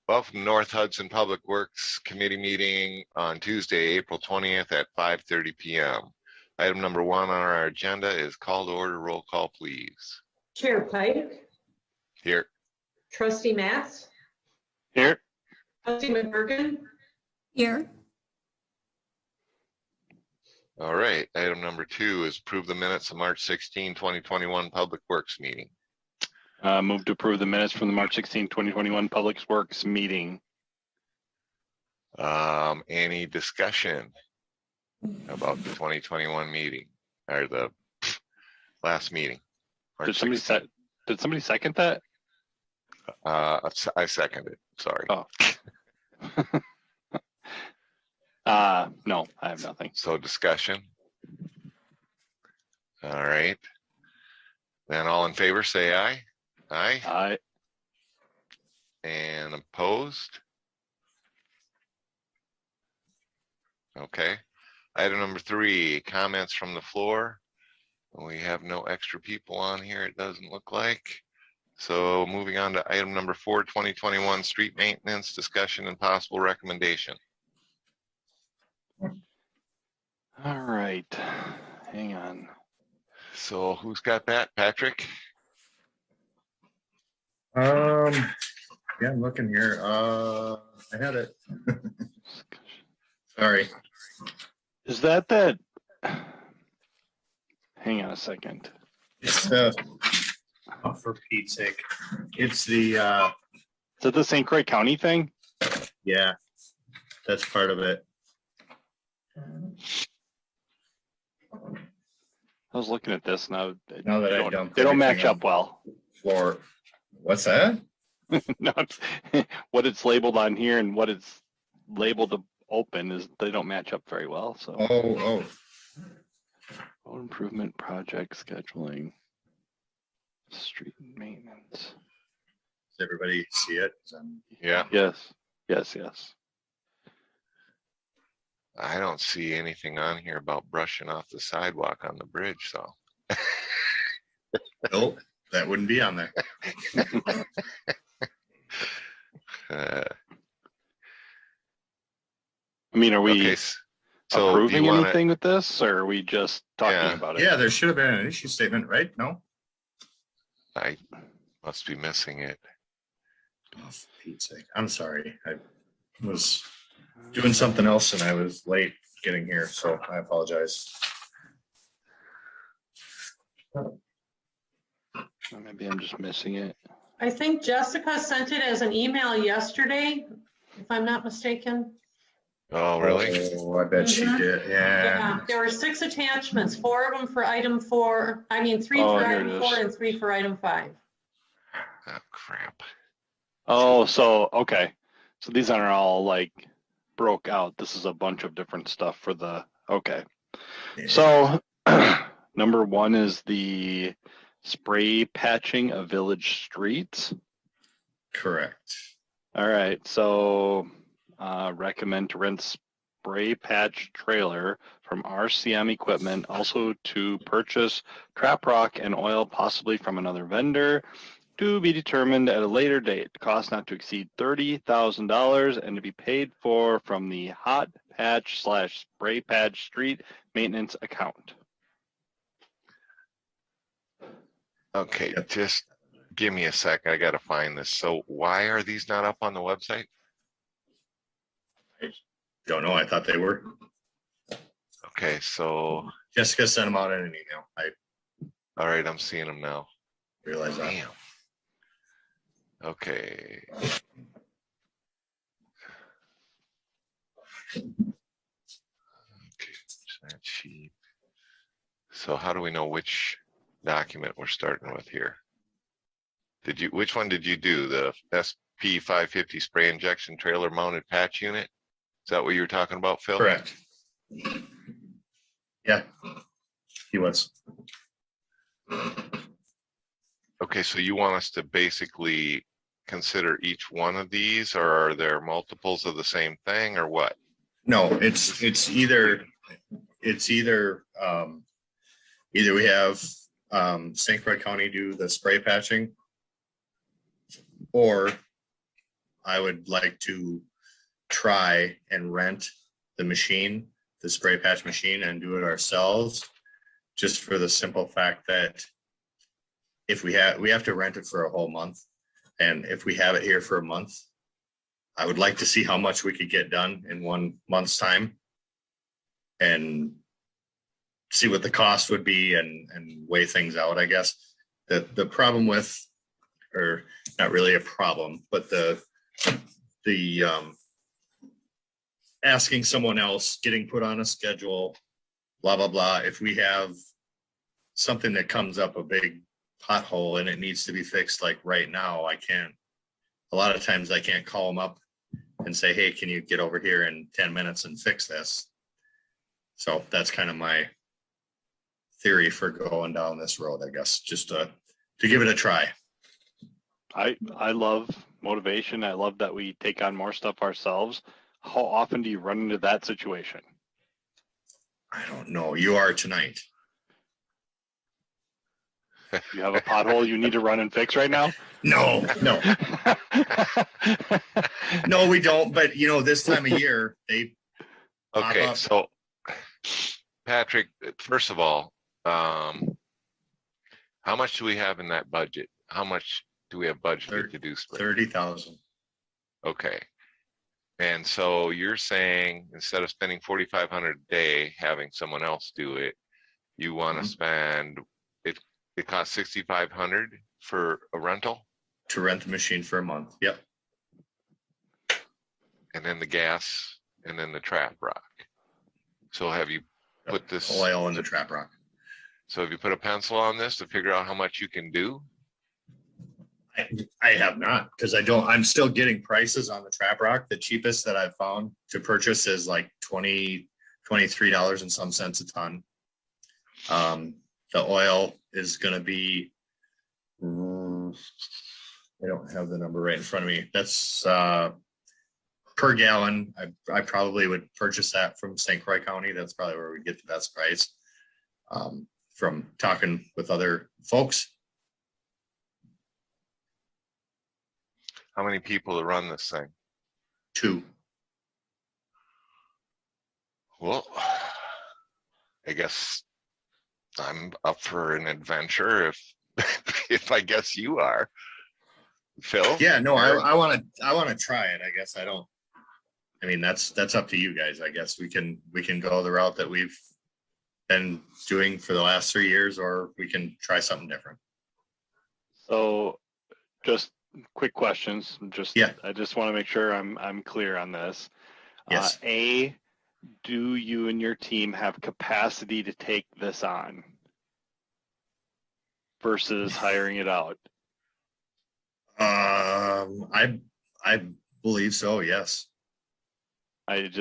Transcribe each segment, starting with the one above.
Welcome to North Hudson Public Works Committee meeting on Tuesday, April 20th at 5:30 p.m. Item number 1 on our agenda is call to order. Roll call, please. Chair Pike. Here. Trustee Matz. Here. Trustee McGurgan. Here. All right. Item number 2 is approve the minutes of March 16, 2021 Public Works meeting. Move to approve the minutes from the March 16, 2021 Public Works meeting. Any discussion about the 2021 meeting or the last meeting? Did somebody second that? I seconded. Sorry. Oh. No, I have nothing. So discussion. All right. Then all in favor, say aye. Aye. Aye. And opposed? Okay. Item number 3, comments from the floor. We have no extra people on here, it doesn't look like. So moving on to item number 4, 2021 street maintenance discussion and possible recommendation. All right. Hang on. So who's got that? Patrick? Yeah, I'm looking here. I had it. Sorry. Is that? Hang on a second. It's oh, for Pete's sake. It's the Is it the St. Croix County thing? yeah, that's part of it. I was looking at this now. Now that I dumped they don't match everything up well. Floor. What's that? No, what it's labeled on here and what it's labeled to open is they don't match up very well. So Oh. road improvement project scheduling, street maintenance. Does everybody see it? Yeah. Yes. I don't see anything on here about brushing off the sidewalk on the bridge, so. Nope, that wouldn't be on there. I mean, are we Okay, so approving do you wanna- anything with this, or are we just talking Yeah. about it? Yeah, there should have been an issue statement, right? No? I must be missing it. Oh, for Pete's sake. I'm sorry. I was doing something else and I was late getting here, so I apologize. Maybe I'm just missing it. I think Jessica sent it as an email yesterday, if I'm not mistaken. Oh, really? Oh, I bet she did. Yeah. There were 6 attachments, 4 of them for item 4. I mean, 3 Oh, for here item it 4 is. and 3 for item 5. Oh, crap. Oh, so okay. So these aren't all like broke out. This is a bunch of different stuff for the okay. So number 1 is the spray patching of village streets. Correct. All right, so recommend to rent spray patch trailer from RCM Equipment, also to purchase trap rock and oil possibly from another vendor, to be determined at a later date. Cost not to exceed $30,000 and to be paid for from the hot patch / spray patch street maintenance account. Okay, Yep. just give me a sec. I gotta find this. So why are these not up on the website? Don't know. I thought they were. Okay, so, Jessica sent them out in an email. I all right, I'm seeing them now. realize that. Damn. Okay. Okay, it's not cheap. So how do we know which document we're starting with here? Which one did you do? The SP 550 spray injection trailer mounted patch unit? Is that what you were talking about, Phil? Correct. Yeah, he was. Okay, so you want us to basically consider each one of these, or are there multiples of the same thing, or what? No, it's either either we have St. Croix County do the spray patching, or I would like to try and rent the machine, the spray patch machine, and do it ourselves, just for the simple fact that if we have to rent it for a whole month. And if we have it here for a month, I would like to see how much we could get done in 1 month's time and see what the cost would be and weigh things out, I guess. The problem with, or not really a problem, but the asking someone else, getting put on a schedule, blah, blah, blah. If we have something that comes up, a big pothole, and it needs to be fixed like right now, a lot of times I can't call them up and say, hey, can you get over here in 10 minutes and fix this? So that's kind of my theory for going down this road, I guess, just to give it a try. I love motivation. I love that we take on more stuff ourselves. How often do you run into that situation? I don't know. You are tonight. You have a pothole you need to run and fix right now? No, no, we don't. But this time of year, they pop Okay, up. so Patrick, first of all, how much do we have in that budget? How much do we have budgeted to do spray? 30,000. Okay. And so you're saying instead of spending 4,500 a day having someone else do it, you want to spend it costs 6,500 for a rental? To rent the machine for a month. Yep. And then the gas and then the trap rock. So have you put this oil in the trap rock? So have you put a pencil on this to figure out how much you can do? I have not, because I'm still getting prices on the trap rock. The cheapest that I've found to purchase is like $23 and some cents a ton. The oil is going to be, I don't have the number right in front of me. That's per gallon. I probably would purchase that from St. Croix County. That's probably where we get the best price, from talking with other folks. How many people to run this thing? 2. Well, I guess I'm up for an adventure if I guess you are, Phil. Yeah, no, I want to try it. I guess that's up to you guys. I guess we can go the route that we've been doing for the last 3 years, or we can try something different. So just quick questions. Yeah. I just want to make sure I'm clear on this. Yes. Do you and your team have capacity to take this on versus hiring it out? I believe so. Yes. I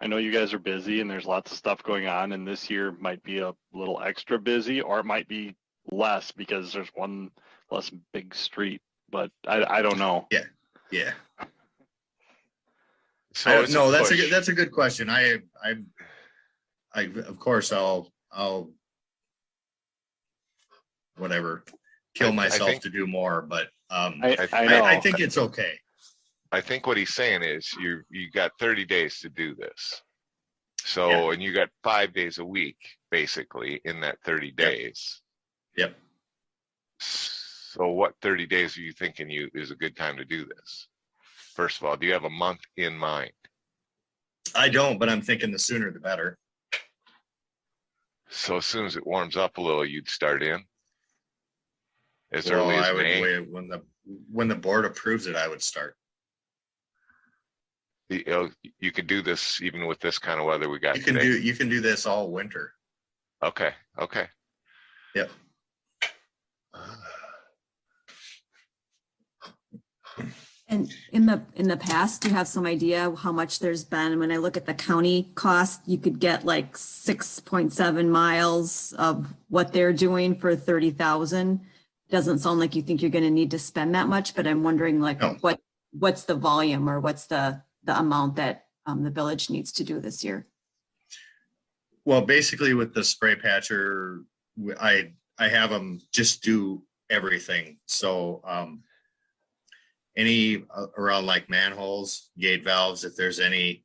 know you guys are busy and there's lots of stuff going on, and this year might be a little extra busy, or it might be less because there's one less big street, but I don't know. Yeah. So no, that's a good question. I of course I'll whatever, kill myself to do more, but I think it's okay. I think what he's saying is you got 30 days to do this. So, Yeah. And you got 5 days a week, basically, in that 30 days. Yep. So what 30 days are you thinking is a good time to do this? First of all, do you have a month in mind? I don't, but I'm thinking the sooner the better. So as soon as it warms up a little, you'd start in? As Well, early as I would May? wait when the board approves it, I would start. You could do this even with this kind of weather we got today. You can do this all winter. Okay. Yep. And in the past, do you have some idea how much there's been? When I look at the county cost, you could get like 6.7 miles of what they're doing for 30,000. Doesn't sound like you think you're going to need to spend that much, but I'm wondering No. what's the volume, or what's the amount that the village needs to do this year? Well, basically with the spray patcher, I have them just do everything. So any around like manholes, gate valves, if there's any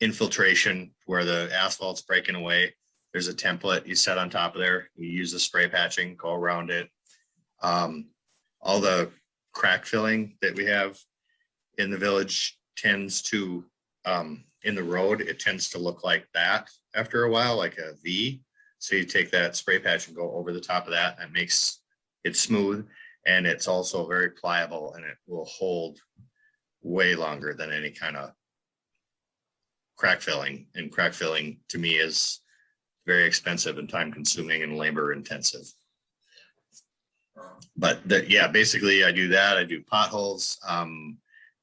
infiltration where the asphalt's breaking away, there's a template you set on top of there. You use the spray patching, go around it. All the crack filling that we have in the village tends to, in the road, it tends to look like that after a while, like a V. So you take that spray patch and go over the top of that. That makes it smooth, and it's also very pliable, and it will hold way longer than any kind of crack filling. And crack filling to me is very expensive and time consuming and labor intensive. But yeah, basically I do that. I do potholes.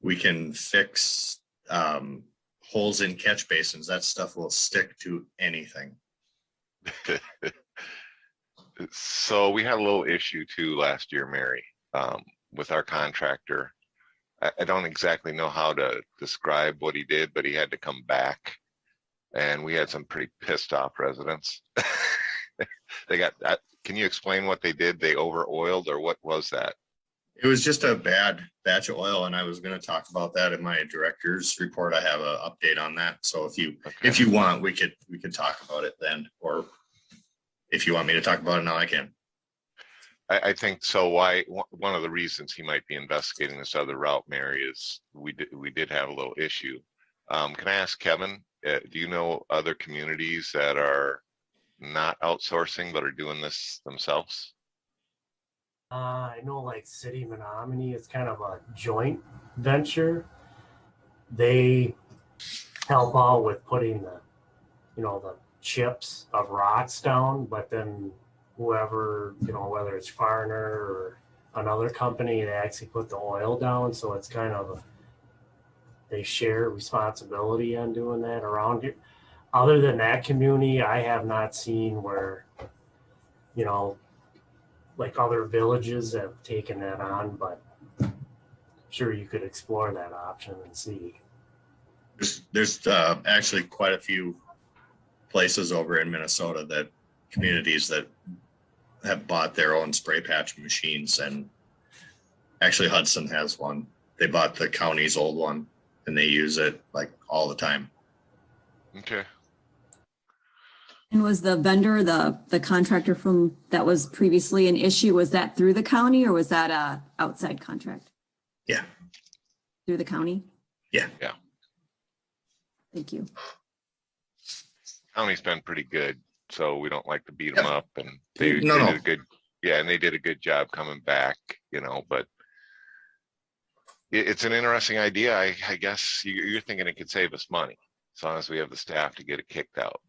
We can fix holes in catch basins. That stuff will stick to anything. So we had a little issue too last year, Mary, with our contractor. I don't exactly know how to describe what he did, but he had to come back, and we had some pretty pissed off residents. They got that. Can you explain what they did? They over oiled, or what was that? It was just a bad batch of oil, and I was going to talk about that in my director's report. I have an update on that. So if you want, we could talk about it then, or if you want me to talk about it now, I can. I think so. One of the reasons he might be investigating this other route, Mary, is we did have a little issue. Can I ask Kevin, do you know other communities that are not outsourcing but are doing this themselves? I know like City Menominee is kind of a joint venture. They help out with putting the chips of rocks down, but then whoever, whether it's Farner or another company, they actually put the oil down. So it's kind of they share responsibility on doing that around it. Other than that community, I have not seen where, like other villages have taken that on, but I'm sure you could explore that option and see. There's actually quite a few places over in Minnesota, that communities that have bought their own spray patch machines, and actually Hudson has one. They bought the county's old one, and they use it like all the time. Okay. And was the vendor, the contractor from that was previously an issue, was that through the county or was that a outside contract? Yeah. Through the county? Yeah. Yeah. Thank you. County's been pretty good, so we don't like to beat them up, and they did a good, and they did a good job coming back, but it's an interesting idea. I guess you're thinking it could save us money as long as we have the staff to get it kicked out.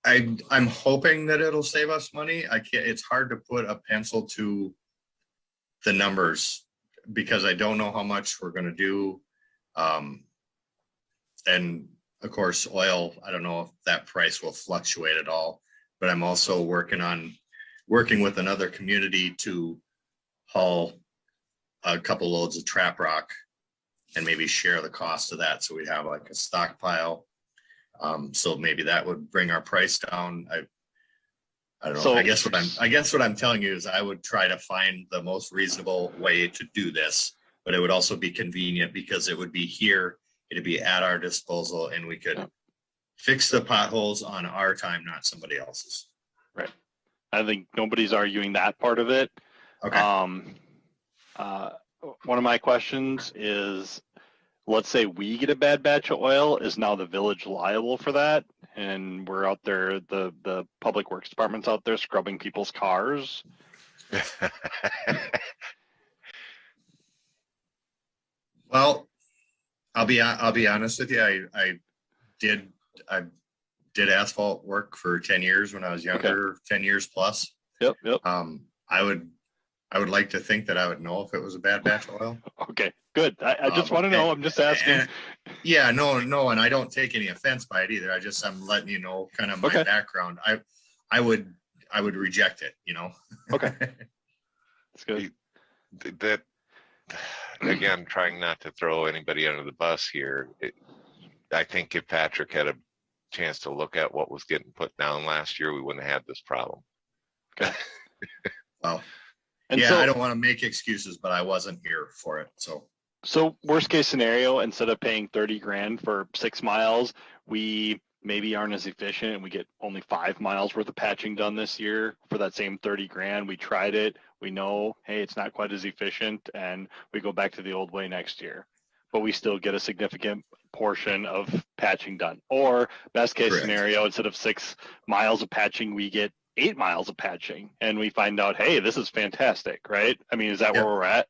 I'm hoping that it'll save us money. It's hard to put a pencil to the numbers because I don't know how much we're going to do. And of course, oil, I don't know if that price will fluctuate at all, but I'm also working with another community to haul a couple loads of trap rock and maybe share the cost of that. So we have like a stockpile. So maybe that would bring our price down. I don't know. So, I guess what I'm telling you is I would try to find the most reasonable way to do this, but it would also be convenient because it would be here, it'd be at our disposal, and we could fix the potholes on our time, not somebody else's. Right. I think nobody's arguing that part of it. Okay. One of my questions is, let's say we get a bad batch of oil, is now the village liable for that? And we're out there, the public works department's out there scrubbing people's cars. Well, I'll be honest with you. I did asphalt work for 10 years when I was younger, 10 years plus. Yep. I would like to think that I would know if it was a bad batch of oil. Okay, good. I just want to know. I'm just asking. Yeah, no, and I don't take any offense by it either. I'm letting you know kind of my background. I would reject it, Okay. That's good. That, again, trying not to throw anybody under the bus here. I think if Patrick had a chance to look at what was getting put down last year, we wouldn't have had this problem. Well, And Yeah, so, I don't want to make excuses, but I wasn't here for it, so. So worst case scenario, instead of paying 30 grand for 6 miles, we maybe aren't as efficient and we get only 5 miles worth of patching done this year for that same 30 grand. We tried it. We know, hey, it's not quite as efficient, and we go back to the old way next year, but we still get a significant portion of patching done. Or best case Correct. scenario, instead of 6 miles of patching, we get 8 miles of patching and we find out, hey, this is fantastic, right? I mean, is that Yep. where we're at?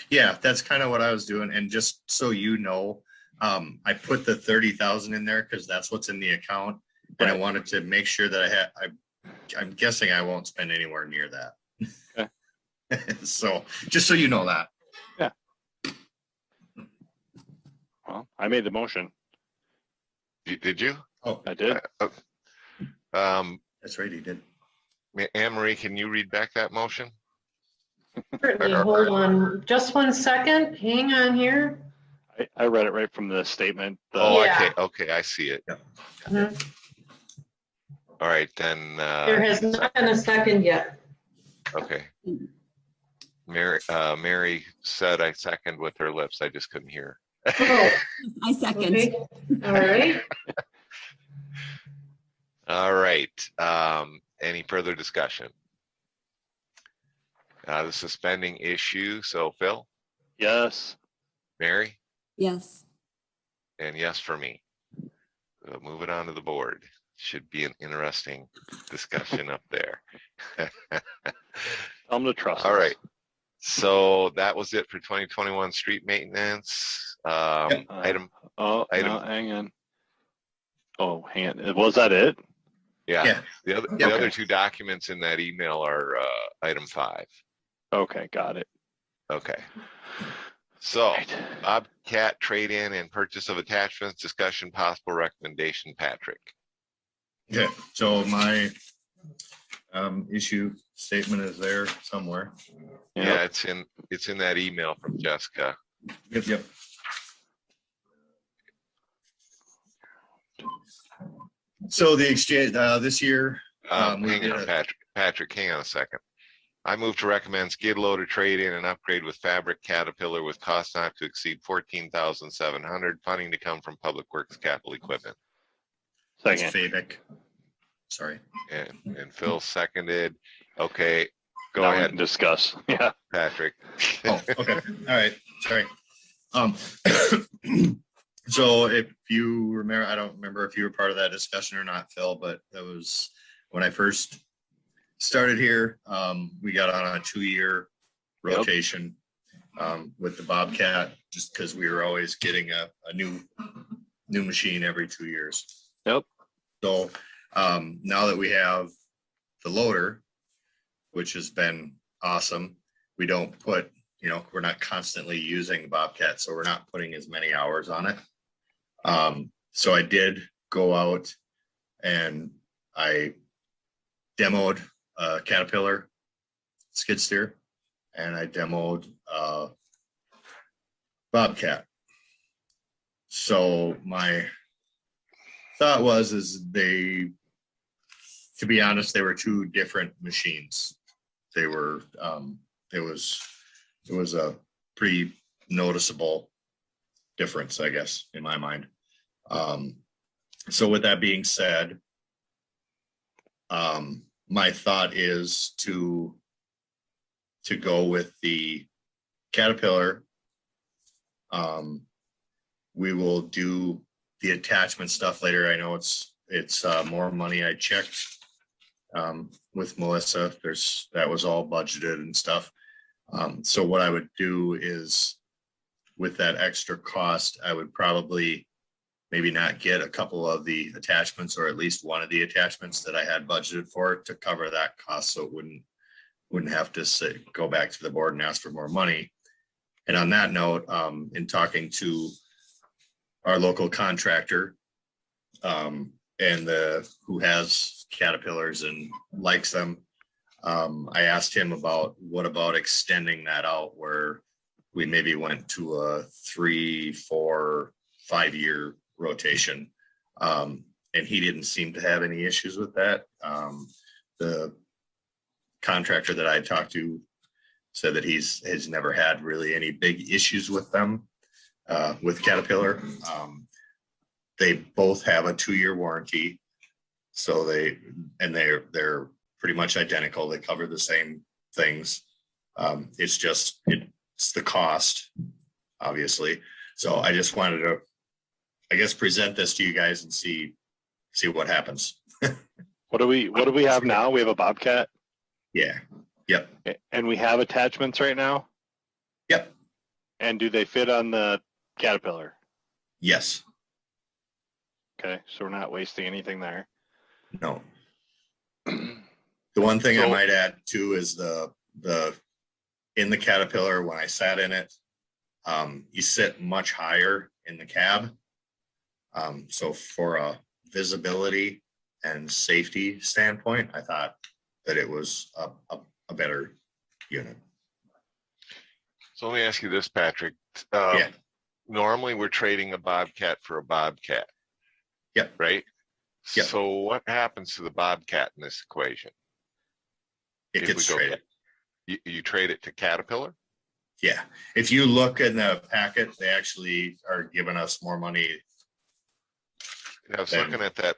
Yeah, that's kind of what I was doing. And just so you know, I put the 30,000 in there because that's what's in the account. And I Right. wanted to make sure that I'm guessing I won't spend anywhere near that. Okay. So just so you know that. Well, I made the motion. Did you? Oh, I did. that's right, he did. Anne Marie, can you read back that motion? Certainly, hold on just 1 second. Hang on here. I read it right from the statement. Oh, Yeah. okay, I see it. Mhm. All right, then, There has not been a second yet. okay. Mary said I second with her lips. I just couldn't hear. Oh, I second. okay. All right. All right. Any further discussion? The suspending issue. So Phil, Yes. Mary, Yes. and yes for me. Moving on to the board. Should be an interesting discussion up there. Tell them to trust. All us. right. So that was it for 2021 street maintenance. Item, Oh, item- no, hang on. Oh, hang on. Was that it? yeah. Yeah. The other, Yeah. the other two documents in that email are item 5. Okay, got it. Okay. So Right. Bobcat trade-in and purchase of attachments, discussion, possible recommendation, Patrick. Okay, so my issue statement is there somewhere. Yep. Yeah, it's in that email from Jessica. Yep. So the exchange, this year, we Hang did on, a- Patrick, hang on a second. I move to recommend skid loader trade-in and upgrade with fabric Caterpillar with cost not to exceed 14,700, funding to come from Public Works capital equipment. that's Second. Fabic. Sorry. And Phil seconded. Okay, go Now we ahead, can discuss. Yeah. Patrick. Oh, okay. All right. Sorry. So if you remember, I don't remember if you were part of that discussion or not, Phil, but that was when I first started here. We got on a 2-year Yep. rotation with the Bobcat, just because we were always getting a new machine every 2 years. Yep. So now that we have the loader, which has been awesome, we don't put, we're not constantly using the Bobcat, so we're not putting as many hours on it. So I did go out and I demoed a Caterpillar skid steer and I demoed a Bobcat. So my thought is to be honest, they were 2 different machines. They were, it was a pretty noticeable difference, I guess, in my mind. So with that being said, my thought is to go with the Caterpillar. We will do the attachment stuff later. I know it's more money. I checked with Melissa. That was all budgeted and stuff. So what I would do is, with that extra cost, I would probably maybe not get a couple of the attachments, or at least one of the attachments that I had budgeted for to cover that cost, so it wouldn't have to go back to the board and ask for more money. And on that note, in talking to our local contractor, and who has Caterpillars and likes them, I asked him what about extending that out, where we maybe went to a 3, 4, 5 year rotation. And he didn't seem to have any issues with that. The contractor that I talked to said that he's never had really any big issues with them, with Caterpillar. They both have a 2-year warranty. So they're pretty much identical. They cover the same things. It's the cost, obviously. So I just wanted to, I guess, present this to you guys and see what happens. What do we have now? We have a Bobcat. Yeah. Yep. And we have attachments right now. Yep. And do they fit on the Caterpillar? Yes. Okay, so we're not wasting anything there. No. The one thing I So- might add too is the in the Caterpillar, when I sat in it, you sit much higher in the cab. So for a visibility and safety standpoint, I thought that it was a better unit. So let me ask you this, Patrick. Yeah. Normally we're trading a Bobcat for a Bobcat. Yep. Right? Yep. So what happens to the Bobcat in this equation? It If gets we go traded. You trade it to Caterpillar? Yeah. If you look in the packet, they actually are giving us more money. I was Then- looking at that.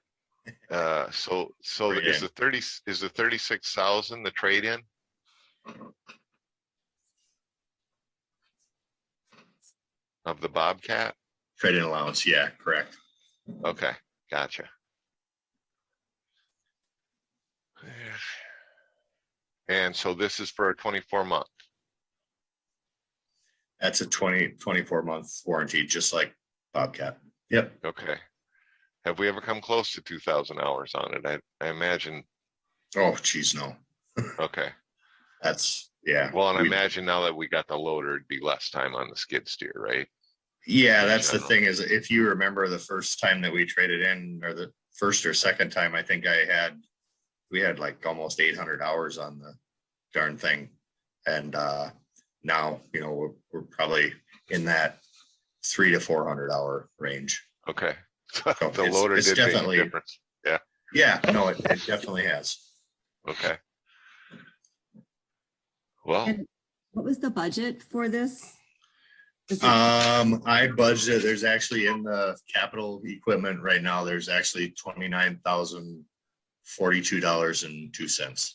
So Trade is in. the 36,000 the trade-in? Of the Bobcat? Trade-in allowance. Yeah, correct. Okay, gotcha. And so this is for a 24-month. That's a 24-month warranty, just like Bobcat. Yep. Okay. Have we ever come close to 2,000 hours on it? I imagine. Oh, geez, no. Okay. Yeah. Well, and I We- imagine now that we got the loader, it'd be less time on the skid steer, right? Yeah, in that's the general. thing is, if you remember the first time that we traded in, or the first or second time, I think we had like almost 800 hours on the darn thing. And now, we're probably in that 300 to 400 hour range. Okay. So The it's- loader it's did make a definitely- difference. Yeah. Yeah, no, it definitely has. Okay. Well, And what was the budget for this? Is it- I budgeted, there's actually in the capital equipment right now, there's actually $29,042.02.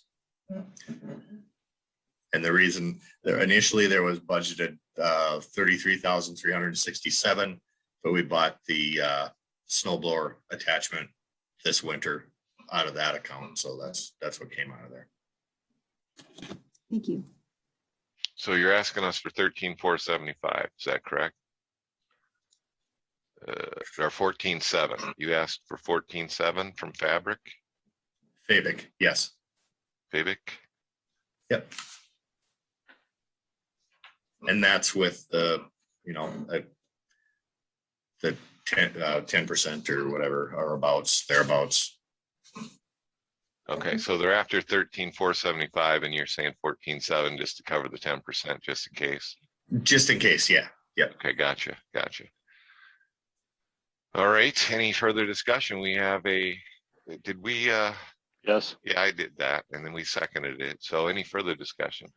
And the reason initially there was budgeted 33,367, but we bought the snow blower attachment this winter out of that account. So that's what came out of there. Thank you. so you're asking us for 13,475, is that correct? Or 14,700. You asked for 14,700 from Fabric, Fabic, yes. Fabic? Yep. And that's with the 10% or whatever, or thereabouts. Okay, so they're after 13,475 and you're saying 14,700 just to cover the 10%, just in case. Just in case, yeah. Yep. Okay, gotcha. All right, any further discussion? We have did we, Yes. yeah, I did that and then we seconded it. So any further discussion?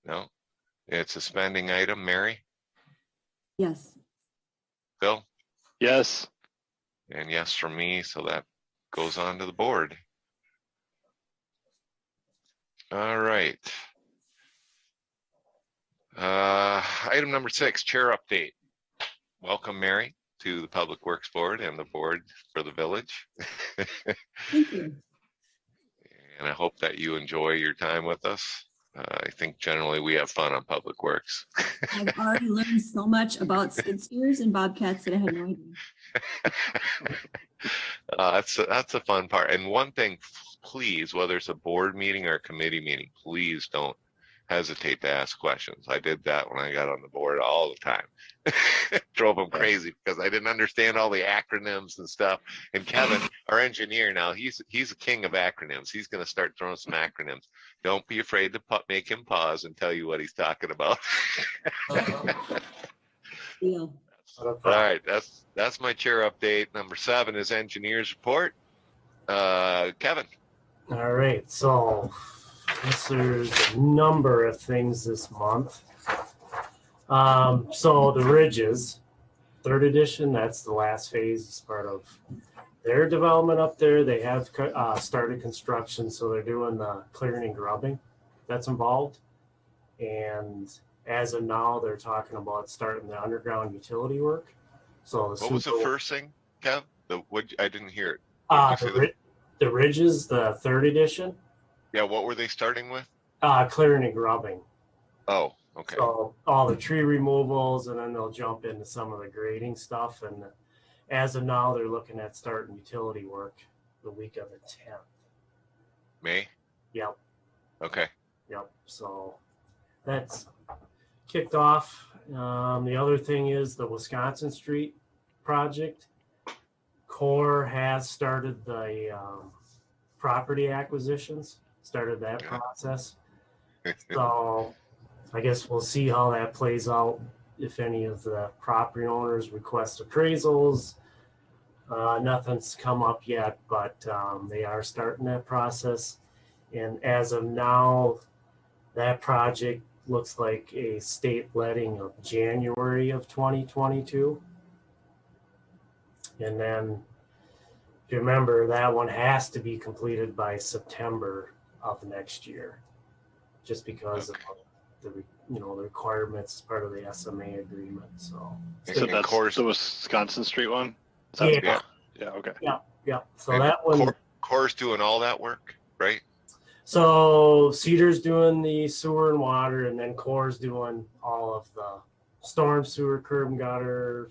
No? It's a spending item. Mary, Yes. Bill, Yes. and yes from me, so that goes on to the board. All right. Item number 6, chair update. Welcome, Mary, to the Public Works Board and the board for the village. Thank you. And I hope that you enjoy your time with us. I think generally we have fun on Public Works. I've already learned so much about skid steers and bobcats that I had no idea. That's a fun part. And one thing, please, whether it's a board meeting or a committee meeting, please don't hesitate to ask questions. I did that when I got on the board all the time. Drove them crazy because I didn't understand all the acronyms and stuff. And Kevin, our engineer now, he's a king of acronyms. He's going to start throwing some acronyms. Don't be afraid to make him pause and tell you what he's talking about. Deal. All right, that's my chair update. Number 7 is engineers report. Kevin. All right, so guess there's a number of things this month. So the Ridges, third edition, that's the last phase. It's part of their development up there. They have started construction, so they're doing the clearing and grubbing that's involved. And as of now, they're talking about starting the underground utility work. So What was the first thing, Kev? I didn't hear it. The Ridges, the third edition. Yeah, what were they starting with? Clearing and grubbing. Oh, okay. So all the tree removals, and then they'll jump into some of the grading stuff. And as of now, they're looking at starting utility work the week of the 10th. May? Yep. Okay. Yep. So that's kicked off. The other thing is the Wisconsin Street project. Corps has started the property acquisitions, started that process. So I guess we'll see how that plays out. If any of the property owners request appraisals, nothing's come up yet, but they are starting that process. And as of now, that project looks like a state letting of January of 2022. And then, if you remember, that one has to be completed by September of next year, just because of the requirements as part of the SMA agreement. So that's the Wisconsin Street one? Yeah. Yeah, okay. Yeah. So And that one. Corps doing all that work, right? So Cedar's doing the sewer and water, and then Corps doing all of the storm sewer, curb and gutter,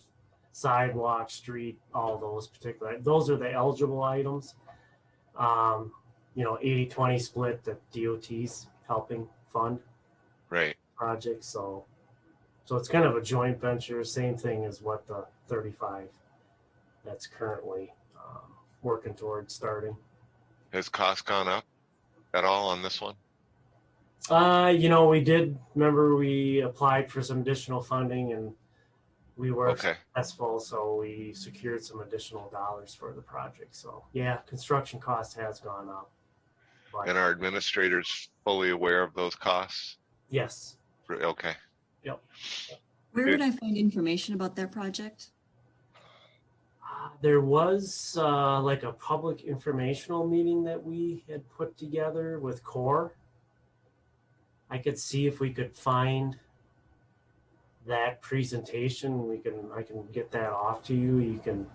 sidewalk, street, all those particular. Those are the eligible items. 80-20 split that DOT's helping fund. Right. Projects. So it's kind of a joint venture. Same thing as what the 35 that's currently working towards starting. Has cost gone up at all on this one? We did, remember we applied for some additional funding and we were successful, so we secured some additional dollars for the project. So yeah, construction cost has gone up. And are administrators fully aware of those costs? Yes. Okay. Yep. Where would I find information about that project? There was like a public informational meeting that we had put together with Corps. I could see if we could find that presentation. I can get that off to you. You can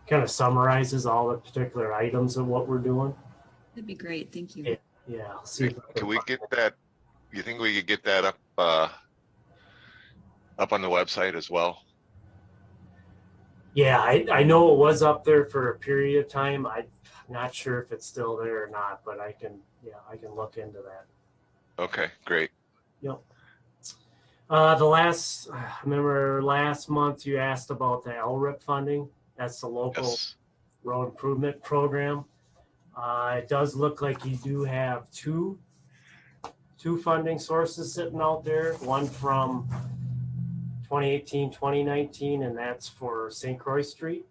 kind of summarizes all the particular items of what we're doing. That'd be great. Thank you. Yeah. I'll see if Can we get that? You think we could get that up on the website as well? Yeah, I know it was up there for a period of time. I'm not sure if it's still there or not, but I can look into that. Okay, great. Yep. Remember last month you asked about the LRIP funding. That's the local road improvement program. It does look like you do have two funding sources sitting out there. One from 2018, 2019, and that's for St. Croix Street.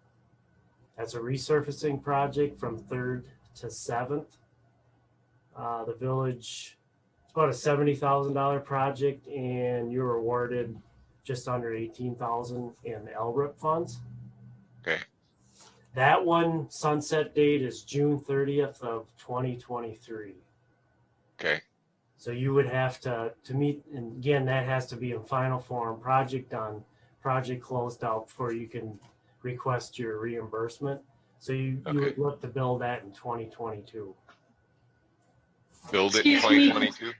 That's a resurfacing project from 3rd to 7th. The village, it's about a $70,000 project, and you're awarded just under $18,000 in LRIP funds. Okay. That one sunset date is June 30th of 2023. Okay. So you would have to meet, and again, that has to be in final form, project done, project closed out before you can request your reimbursement. So you would look to build that in 2022. Build it in 2022?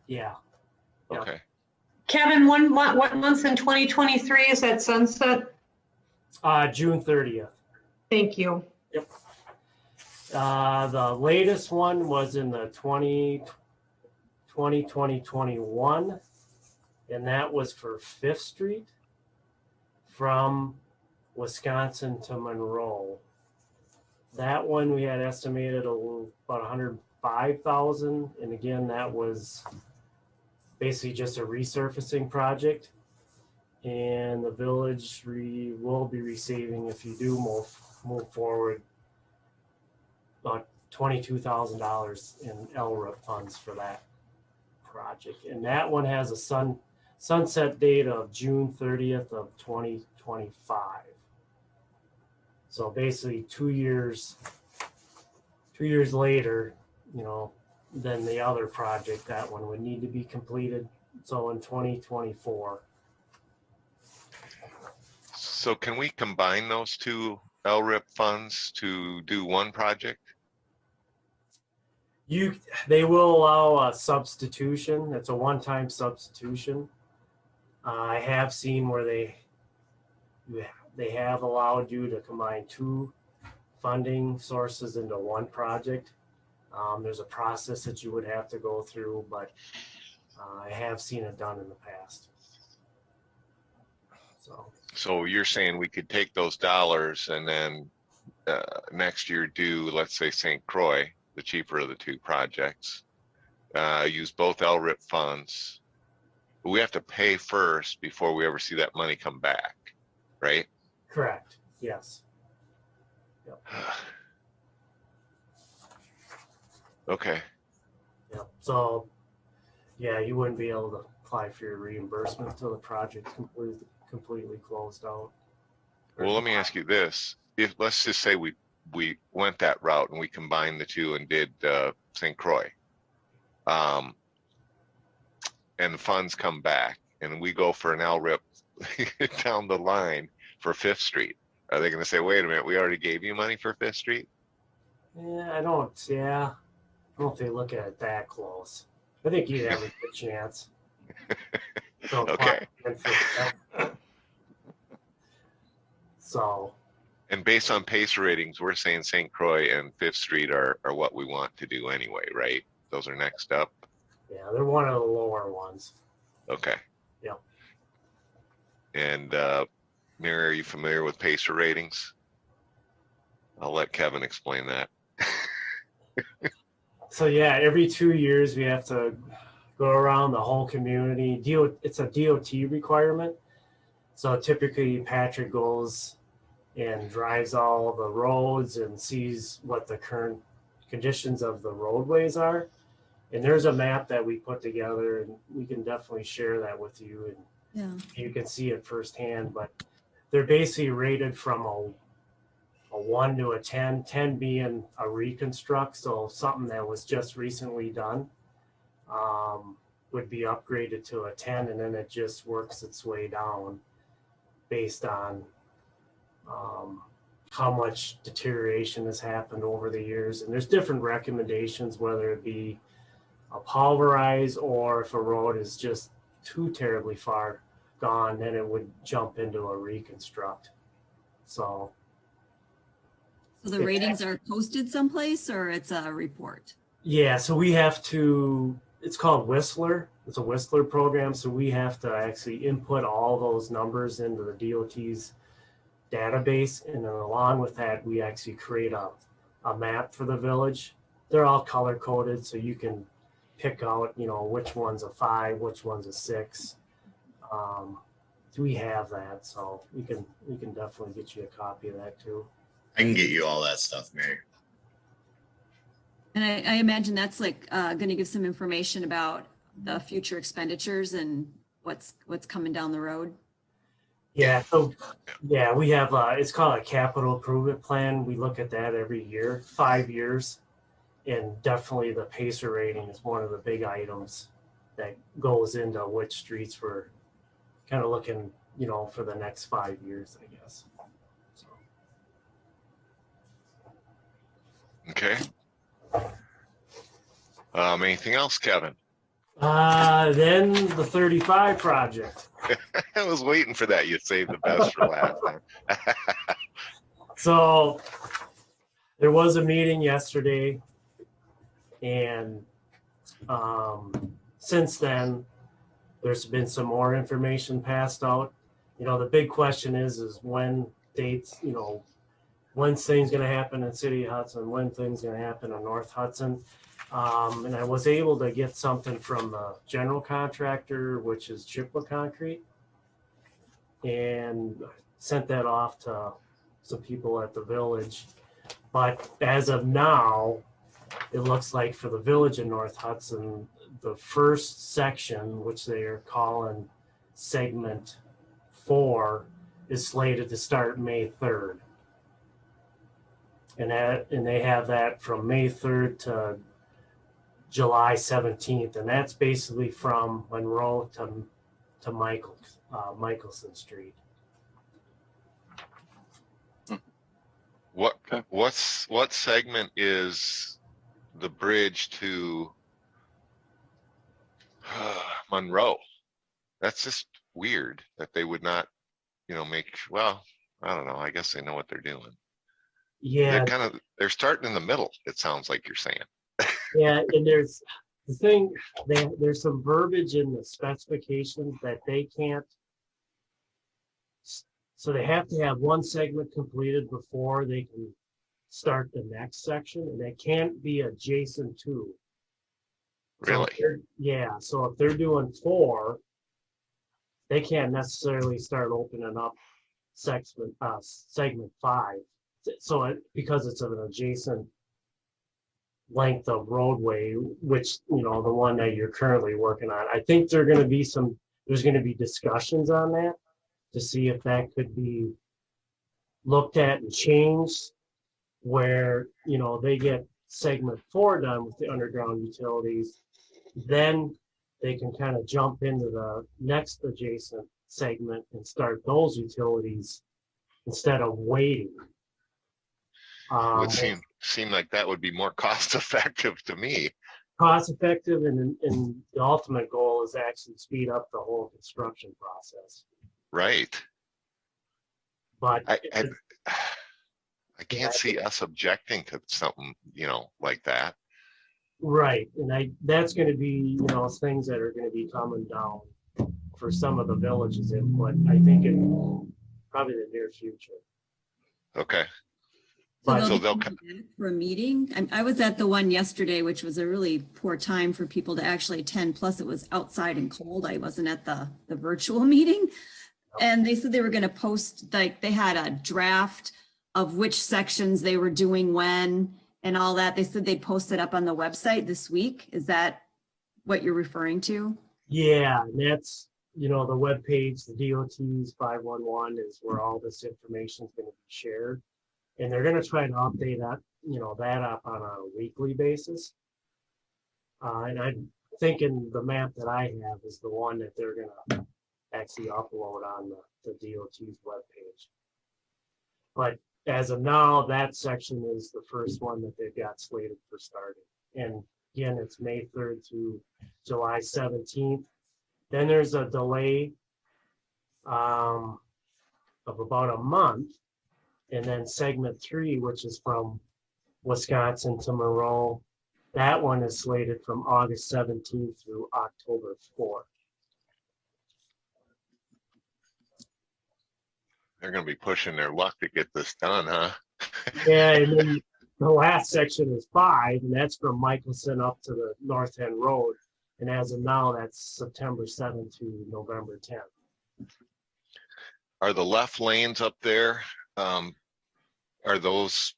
Yeah. Okay. Kevin, what month in 2023 is that sunset? June 30th. Thank you. Yep. The latest one was in the 2021, and that was for 5th Street from Wisconsin to Monroe. That one we had estimated about 105,000, and again, that was basically just a resurfacing project. And the village will be receiving, if you do move forward, about $22,000 in LRIP funds for that project, and that one has a sunset date of June 30th of 2025. So basically 2 years later, than the other project, that one would need to be completed. So in 2024. So can we combine those two LRIP funds to do one project? They will allow a substitution. It's a one-time substitution. I have seen where they have allowed you to combine two funding sources into one project. There's a process that you would have to go through, but I have seen it done in the past. So you're saying we could take those dollars and then next year do, let's say, St. Croix, the cheaper of the two projects, use both LRIP funds. But we have to pay first before we ever see that money come back, right? Correct. Yes. Yep. Okay. Yep. So, yeah, you wouldn't be able to apply for your reimbursement until the project's completely closed out. Well, let me ask you this. If let's just say we went that route and we combined the two and did St. Croix, and the funds come back and we go for an LRIP down the line for Fifth Street, are they going to say, wait a minute, we already gave you money for Fifth Street? Yeah, I don't know if they look at it that close. I think you'd have a good chance. So, Okay. So. And based on pacer ratings, we're saying St. Croix and Fifth Street are what we want to do anyway, right? Those are next up. Yeah, they're one of the lower ones. Okay. Yep. And Mary, are you familiar with pacer ratings? I'll let Kevin explain that. So yeah, every 2 years we have to go around the whole community. It's a DOT requirement. So typically Patrick goes and drives all the roads and sees what the current conditions of the roadways are. And there's a map that we put together, and we can definitely share that with you, and you can see it firsthand. But they're basically rated from a 1 to a 10, 10 being a reconstruct, so something that was just recently done would be upgraded to a 10, and then it just works its way down based on how much deterioration has happened over the years. And there's different recommendations, whether it be a pulverize, or if a road is just too terribly far gone, then it would jump into a reconstruct. So the ratings are posted someplace, or it's a report? Yeah, so we have to, it's called Whistler. It's a Whistler program. So we have to actually input all those numbers into the DOT's database. And then along with that, we actually create a map for the village. They're all color coded, so you can pick out, which one's a 5, which one's a 6. We have that, so we can definitely get you a copy of that too. I can get you all that stuff, Mary. And I imagine that's like going to give some information about the future expenditures and what's coming down the road. Yeah, so yeah, we have it's called a capital improvement plan. We look at that every year, 5 years, and definitely the pacer rating is one of the big items that goes into which streets we're kind of looking, for the next 5 years, I guess. So. Okay. Anything else, Kevin? Then the 35 project. I was waiting for that. You saved the best for last. So there was a meeting yesterday, and since then, there's been some more information passed out. The big question is when dates, when things going to happen in City of Hudson, when things going to happen in North Hudson. And I was able to get something from the general contractor, which is Chippewa Concrete, and sent that off to some people at the village. But as of now, it looks like for the village of North Hudson, the first section, which they are calling segment 4, is slated to start May 3rd. And they have that from May 3rd to July 17th, and that's basically from Monroe to Michelson Street. What Okay. what segment is the bridge to Monroe? That's just weird that they would not, make, well, I don't know. I guess they know what they're doing. Yeah, They're starting in the middle, it sounds like you're saying. yeah, and there's the thing, there's some verbiage in the specifications that they can't. So they have to have one segment completed before they can start the next section, and they can't be adjacent to. So Really? yeah, so if they're doing 4, they can't necessarily start opening up segment 5. So because it's of an adjacent length of roadway, which, the one that you're currently working on, I think there's going to be discussions on that to see if that could be looked at and changed, where, they get segment 4 done with the underground utilities, then they can kind of jump into the next adjacent segment and start those utilities instead of waiting. Would seem like that would be more cost effective to me. Cost effective, and the ultimate goal is actually speed up the whole construction process. Right. But I can't see us objecting to something, like that. right, and that's going to be, things that are going to be coming down for some of the villages input, I think, in probably the near future. Okay. But- So So they'll they'll be back for a meeting. I was at the one yesterday, which was a really poor time for people to actually attend. Plus it was outside and cold. I wasn't at the virtual meeting. And they said they were going to post, like they had a draft of which sections they were doing when and all that. They said they'd post it up on the website this week. Is that what you're referring to? Yeah, and that's, the webpage, the DOT's 511 is where all this information is going to be shared. And they're going to try and update that, that up on a weekly basis. And I'm thinking the map that I have is the one that they're going to actually upload on the DOT's webpage. But as of now, that section is the first one that they've got slated for starting. And again, it's May 3rd to July 17th. Then there's a delay of about a month. And then segment 3, which is from Wisconsin to Monroe, that one is slated from August 17th through October 4th. They're going to be pushing their luck to get this done, huh? Yeah, and then the last section is 5, and that's from Michelson up to the North End Road. And as of now, that's September 7th to November 10th. Are the left lanes up there, are those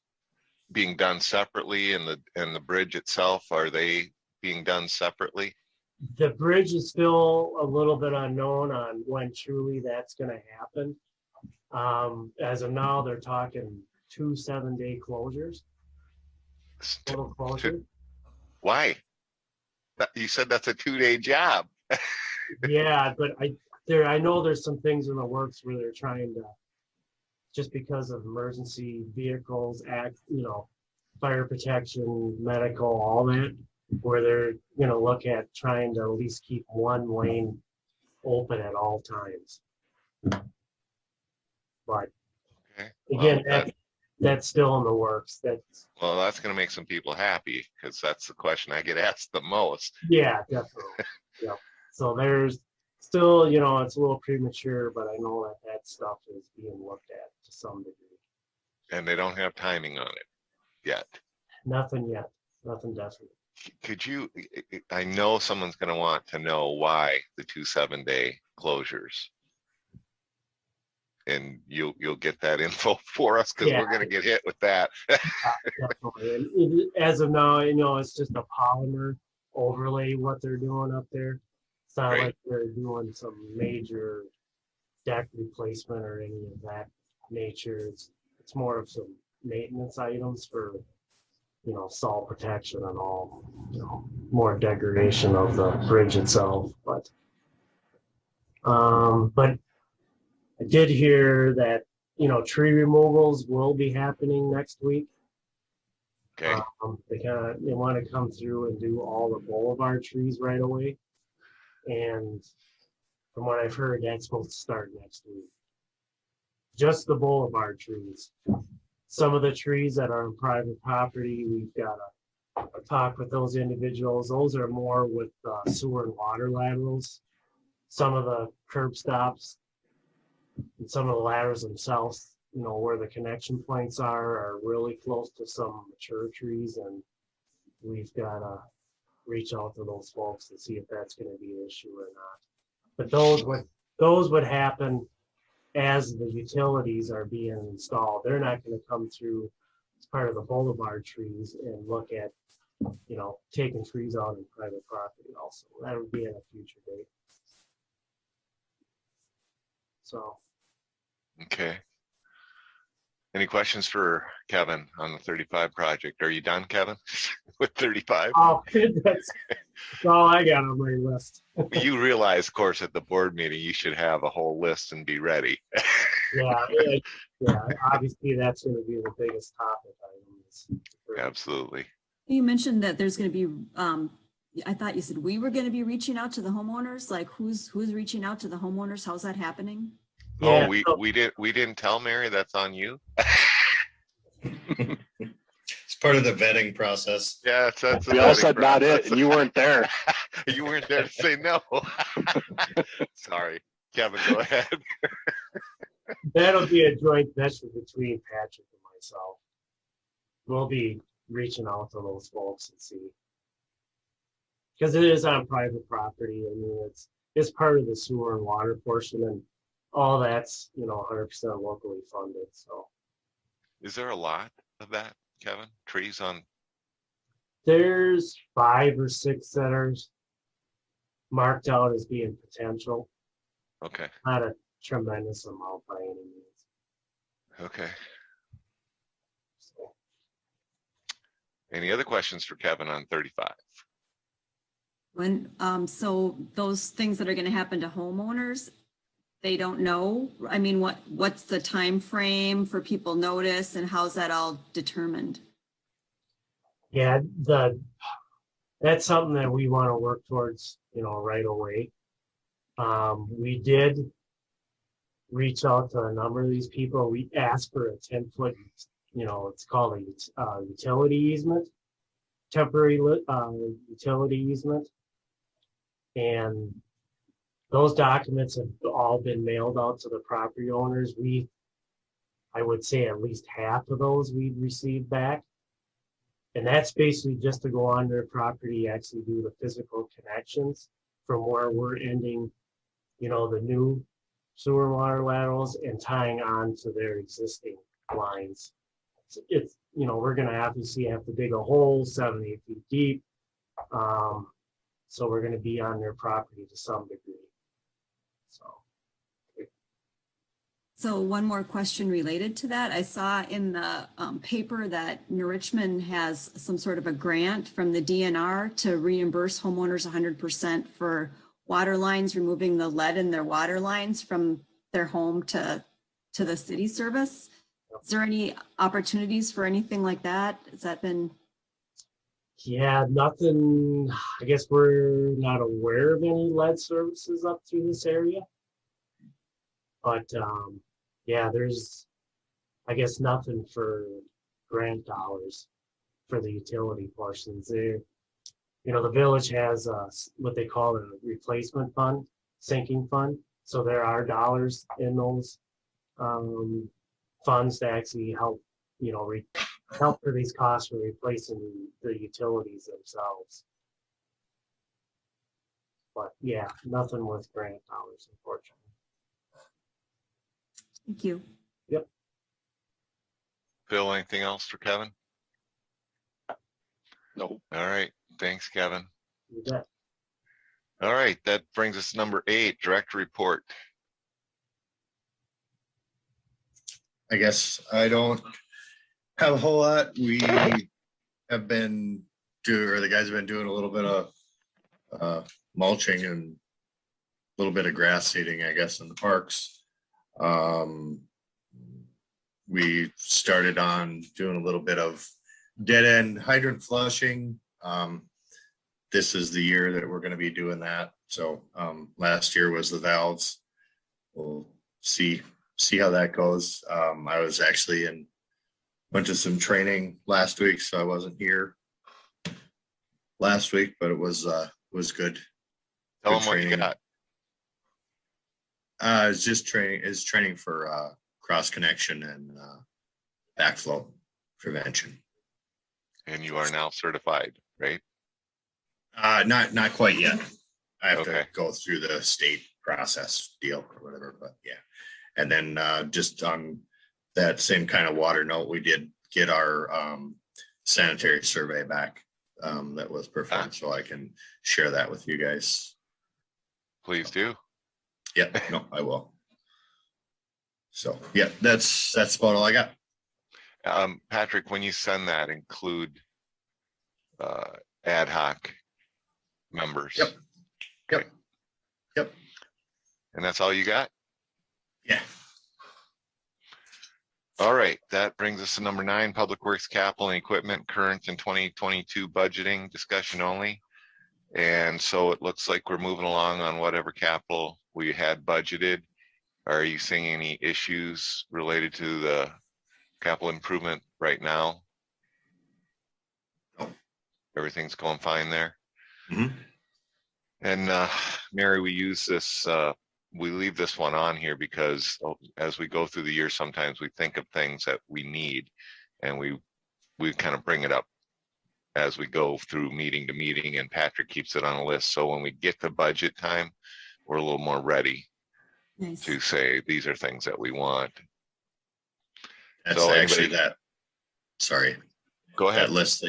being done separately, and the bridge itself, are they being done separately? The bridge is still a little bit unknown on when truly that's going to happen. As of now, they're talking 2 7-day closures. Total closure. Why? You said that's a 2-day job. Yeah, but I know there's some things in the works where they're trying to, just because of emergency vehicles act, fire protection, medical, all that, where they're going to look at trying to at least keep one lane open at all times. But Okay. again, Well, that's still in the works. That's going to make some people happy, because that's the question I get asked the most. yeah, definitely. Yeah. So there's still, it's a little premature, but I know that stuff is being looked at to some degree. And they don't have timing on it yet. Nothing yet. Nothing definite. Could you, I know someone's going to want to know why the 2 7-day closures. and you'll get that info for us, because Yeah. we're gonna get hit with that. Definitely. And as of now, it's just a polymer overlay what they're doing up there. It's not Right. like they're doing some major deck replacement or any of that nature. It's more of some maintenance items for, salt protection and all, more degradation of the bridge itself. But I did hear that, tree removals will be happening next week. Okay, They want to come through and do all the boulevard trees right away. And from what I've heard, that's supposed to start next week. Just the boulevard trees. Some of the trees that are on private property, we've got a talk with those individuals. Those are more with sewer and water laterals. Some of the curb stops and some of the laterals themselves, where the connection points are really close to some mature trees, and we've got to reach out to those folks and see if that's going to be an issue or not. But those would happen as the utilities are being installed. They're not going to come through as part of the boulevard trees and look at, taking trees out in private property also. That would be at a future date. So. okay. Any questions for Kevin on the 35 project? Are you done, Kevin, with 35? Oh, that's all I got on my list. You realize, of course, at the board meeting, you should have a whole list and be ready. Yeah. Obviously, that's going to be the biggest topic. Absolutely. You mentioned that there's going to be, I thought you said we were going to be reaching out to the homeowners. Like who's reaching out to the homeowners? How's that happening? Oh, we didn't tell Mary. That's on you. It's part of the vetting process. Yeah, that's We all said not it, and you weren't there. You weren't there to say no. Sorry, Kevin, go ahead. That'll be a joint venture between Patrick and myself. We'll be reaching out to those folks and see. Because it is on private property. I mean, it's part of the sewer and water portion, and all that's, 100% locally funded. So Is there a lot of that, Kevin? Trees on? there's 5 or 6 that are marked out as being potential. Okay. Not a tremendous amount by any means. Okay. So, Any other questions for Kevin on 35? When, so those things that are going to happen to homeowners, they don't know. I mean, what's the time frame for people notice, and how's that all determined? yeah, that's something that we want to work towards, right away. We did reach out to a number of these people. We asked for a 10-foot, it's called a utility easement, temporary utility easement. And those documents have all been mailed out to the property owners. I would say at least half of those we've received back. And that's basically just to go on their property, actually do the physical connections from where we're ending, the new sewer and water laterals and tying on to their existing lines. It's we're going to obviously have to dig a hole 7 to 8 feet deep. So we're going to be on their property to some degree. So one more question related to that. I saw in the paper that New Richmond has some sort of a grant from the DNR to reimburse homeowners 100% for water lines, removing the lead in their water lines from their home to the city service. Is there any opportunities for anything like that? Has that been? Yeah, nothing. I guess we're not aware of any lead services up through this area. But yeah, there's, I guess, nothing for grant dollars for the utility portions there. The village has what they call a replacement fund, sinking fund. So there are dollars in those funds to actually help, help for these costs for replacing the utilities themselves. But yeah, nothing with grant dollars, unfortunately. Thank you. Phil, anything else for Kevin? No. All right, thanks, Kevin. You bet. All right, that brings us to number 8, director report. I guess I don't have a whole lot. We have been the guys have been doing a little bit of mulching and a little bit of grass seeding, I guess, in the parks. We started on doing a little bit of dead end hydrant flushing. This is the year that we're going to be doing that. So last year was the valves. We'll see how that goes. I was actually went to some training last week, so I wasn't here last week, but it was good. Tell Good them what you training. got. It's just training. It's training for cross connection and backflow prevention. And you are now certified, right? Not quite yet. I have Okay. to go through the state process deal or whatever, but yeah. And then just on that same kind of water note, we did get our sanitary survey back that was performed, so I can share that with you guys. Please do. Yeah, no, I will. So yeah, that's about all I got. Patrick, when you send that, include ad hoc members. Yep. Yep. Yep. And that's all you got? Yeah. All right, that brings us to number 9, Public Works Capital and Equipment Current and 2022 Budgeting Discussion only. And so it looks like we're moving along on whatever capital we had budgeted. Are you seeing any issues related to the capital improvement right now? No. Everything's going fine there? Mhm. And Mary, we use this, we leave this one on here because as we go through the year, sometimes we think of things that we need and we kind of bring it up as we go through meeting to meeting, and Patrick keeps it on a list. So when we get to budget time, we're a little more ready Nice. to say, these are things that we want. That's So actually anybody- sorry. Go ahead. That list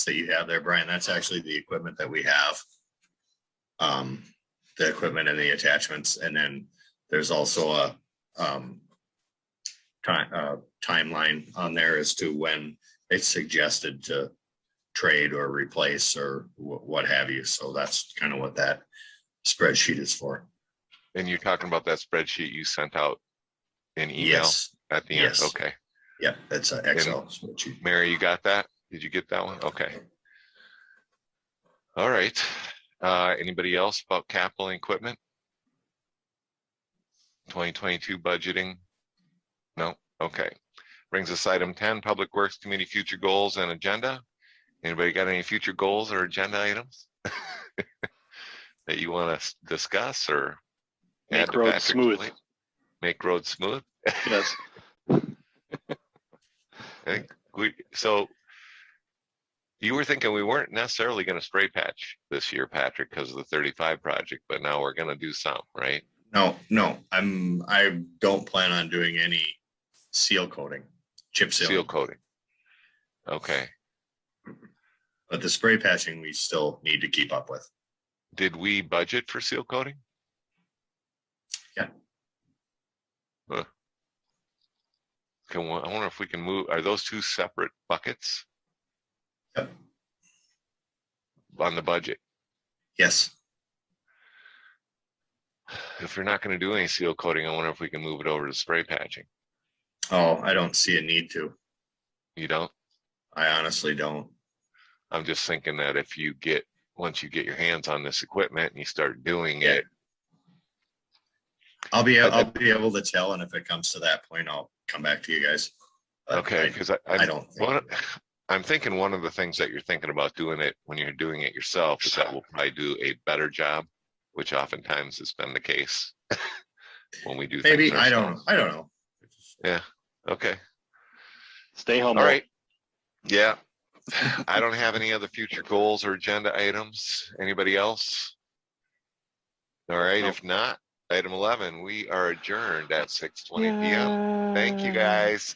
that you have there, Brian, that's actually the equipment that we have. The equipment and the attachments, and then there's also a timeline on there as to when it's suggested to trade or replace or what have you. So that's kind of what that spreadsheet is for. And you're talking about that spreadsheet you sent out in email Yes. at the end? Yes. Okay. Yeah, that's an Excel spreadsheet. Mary, you got that? Did you get that one? Okay. All right. Anybody else about capital and equipment? 2022 budgeting? No? Okay. Brings us item 10, Public Works Committee future goals and agenda. Anybody got any future goals or agenda items that you want to discuss or add Make to roads Patrick's smooth. plate? Make roads smooth? Yes. So you were thinking we weren't necessarily going to spray patch this year, Patrick, because of the 35 project, but now we're going to do some, right? No, I don't plan on doing any seal coating, chip sealing. Seal coating. Okay. But the spray patching, we still need to keep up with. Did we budget for seal coating? Yeah. Huh. I wonder if we can move, are those two separate buckets? Yep. On the budget? Yes. If we're not going to do any seal coating, I wonder if we can move it over to spray patching. Oh, I don't see a need to. You don't? I honestly don't. I'm just thinking that if you once you get your hands on this equipment and you start doing Yeah. it. I'll be able to tell, and if it comes to that point, I'll come back to you guys. But Okay, because I don't think. I'm thinking one of the things that you're thinking about doing it when you're doing it yourself is that we'll probably do a better job, which oftentimes has been the case when we do Maybe things I don't ourselves. know. I don't know. Yeah. Okay. Stay humble. All right. Yeah. I don't have any other future goals or agenda items. Anybody else? All right. No. If not, Item 11, we are adjourned at 6:20 p.m. Thank you, guys.